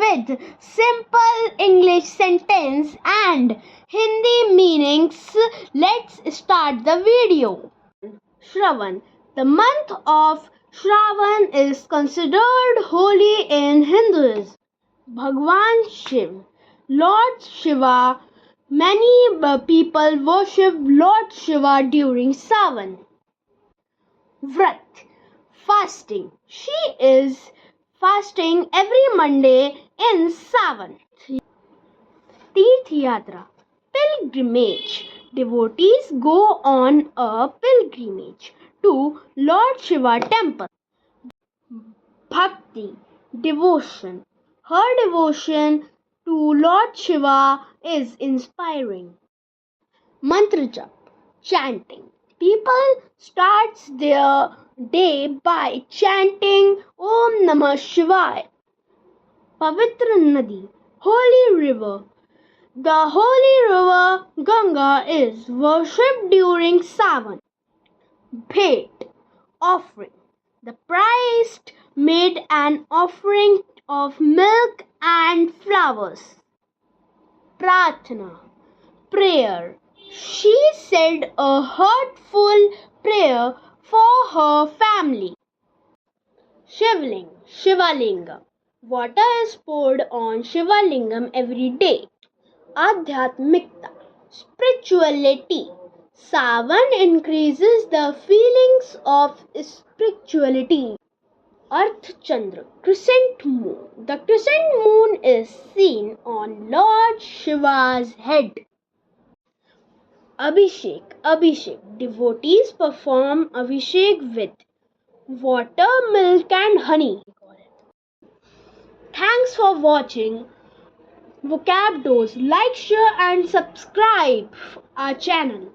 with simple English sentence and Hindi meanings. Let's start the video. Shravan. The month of Shravan is considered holy in Hinduism. Bhagwan Shiv, Lord Shiva. Many people worship Lord Shiva during Sawan. Vrat, fasting. She is fasting every Monday in Sawan. Tirth Yatra, pilgrimage. Devotees go on a pilgrimage to Lord Shiva temple. Bhakti, devotion. Her devotion to Lord Shiva is inspiring. Mantra jap, chanting. People starts their day by chanting Om Namah Shivaya. Pavitra Nadi, holy river. The holy river Ganga is worshipped during Sawan. Bhet, offering. The priest made an offering of milk and flowers. Prarthana, prayer. She said a heartful prayer for her family. Shivling, Shivalinga. Water is poured on Shivalingam every day. Adhyatmikta, spirituality. Sawan increases the feelings of spirituality. Arth Chandra, crescent moon. The crescent moon is seen on Lord Shiva's head. Abhishek. Devotees perform Abhishek with water, milk and honey. Thanks for watching Vocab Dose. Like, share and subscribe our channel.